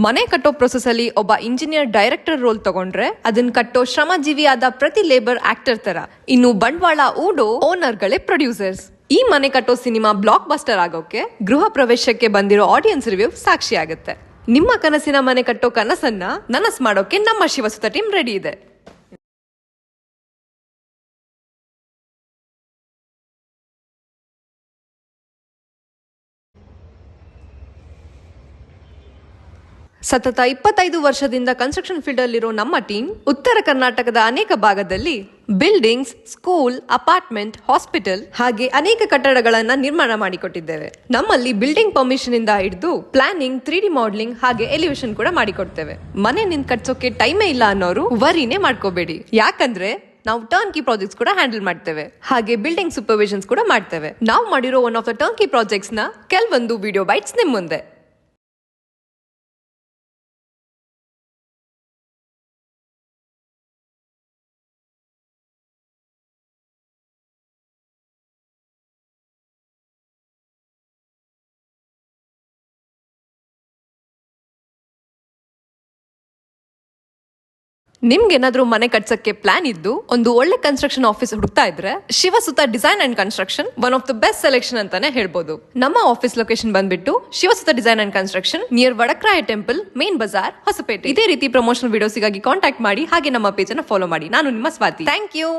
ಮನೆ ಕಟ್ಟೋ ಪ್ರೊಸೆಸ್ ಅಲ್ಲಿ ಒಬ್ಬ ಇಂಜಿನಿಯರ್ ಡೈರೆಕ್ಟರ್ ರೋಲ್ ತಗೊಂಡ್ರೆ ಅದನ್ನ ಕಟ್ಟೋ ಶ್ರಮಜೀವಿಯಾದ ಪ್ರತಿ ಲೇಬರ್ ಆಕ್ಟರ್ ತರ, ಇನ್ನು ಬಂಡವಾಳ ಓಡೋ ಓನರ್ಗಳೇ ಪ್ರೊಡ್ಯೂಸರ್ಸ್. ಈ ಮನೆ ಕಟ್ಟೋ ಸಿನಿಮಾ ಬ್ಲಾಕ್ ಬಸ್ಟರ್ ಆಗೋಕೆ ಗೃಹ ಪ್ರವೇಶಕ್ಕೆ ಬಂದಿರೋ ಆಡಿಯನ್ಸ್ ರಿವ್ಯೂ ಸಾಕ್ಷಿ ಆಗುತ್ತೆ. ನಿಮ್ಮ ಕನಸಿನ ಮನೆ ಕಟ್ಟೋ ಕನಸನ್ನ ನನಸು ಮಾಡೋಕೆ ನಮ್ಮ ಶಿವಸುತ ಟೀಮ್ ರೆಡಿ ಇದೆ. ಸತತ 25 ವರ್ಷದಿಂದ ಕನ್ಸ್ಟ್ರಕ್ಷನ್ ಫೀಲ್ಡ್ ಅಲ್ಲಿರೋ ನಮ್ಮ ಟೀಮ್ ಉತ್ತರ ಕರ್ನಾಟಕದ ಅನೇಕ ಭಾಗದಲ್ಲಿ ಬಿಲ್ಡಿಂಗ್ಸ್, ಸ್ಕೂಲ್, ಅಪಾರ್ಟ್ಮೆಂಟ್, ಹಾಸ್ಪಿಟಲ್ ಹಾಗೆ ಅನೇಕ ಕಟ್ಟಡಗಳನ್ನ ನಿರ್ಮಾಣ ಮಾಡಿಕೊಟ್ಟಿದ್ದೇವೆ. ನಮ್ಮಲ್ಲಿ ಬಿಲ್ಡಿಂಗ್ ಪರ್ಮಿಷನ್ ಇಂದ ಹಿಡಿದು ಪ್ಲಾನಿಂಗ್, 3D ಮಾಡಲಿಂಗ್ ಹಾಗೆ ಎಲಿವೇಶನ್ ಕೂಡ ಮಾಡಿಕೊಡ್ತೇವೆ. ಮನೆ ನಿಂತ್ ಕಟ್ಸೋಕೆ ಟೈಮೇ ಇಲ್ಲ ಅನ್ನೋರು ವರಿನೇ ಮಾಡ್ಕೋಬೇಡಿ, ಯಾಕಂದ್ರೆ ನಾವು ಟರ್ನ್ ಕಿ ಪ್ರಾಜೆಕ್ಟ್ಸ್ ಕೂಡ ಹ್ಯಾಂಡಲ್ ಮಾಡ್ತೇವೆ, ಹಾಗೆ ಬಿಲ್ಡಿಂಗ್ ಸೂಪರ್ವಿಷನ್ಸ್ ಕೂಡ ಮಾಡ್ತೇವೆ. ನಾವು ಮಾಡಿರೋ one of the turn Ki projects ನ ಕೆಲವೊಂದು ವಿಡಿಯೋ ಬೈಟ್ಸ್ ನಿಮ್ ಮುಂದೆ. ನಿಮ್ಗೇನಾದ್ರೂ ಮನೆ ಕಟ್ಸಕ್ಕೆ ಪ್ಲಾನ್ ಇದ್ದು ಒಂದು ಒಳ್ಳೆ ಕನ್ಸ್ಟ್ರಕ್ಷನ್ ಆಫೀಸ್ ಹುಡುಕ್ತಾ ಇದ್ರೆ Shivasuta design and construction one of the best selection ಅಂತಾನೆ ಹೇಳ್ಬೋದು. ನಮ್ಮ ಆಫೀಸ್ ಲೊಕೇಶನ್ ಬಂದ್ಬಿಟ್ಟು Shivasuta design and construction near Vadakraya temple, main Bazar, Hosapete. ಇದೇ ರೀತಿ ಪ್ರಮೋಷನಲ್ ವಿಡಿಯೋಸಿಗಾಗಿ ಕಾಂಟ್ಯಾಕ್ಟ್ ಮಾಡಿ, ಹಾಗೆ ನಮ್ಮ ಪೇಜ್ ಅನ್ನು ಫಾಲೋ ಮಾಡಿ. ನಾನು ನಿಮ್ಮ ಸ್ವಾತಿ. Thank you.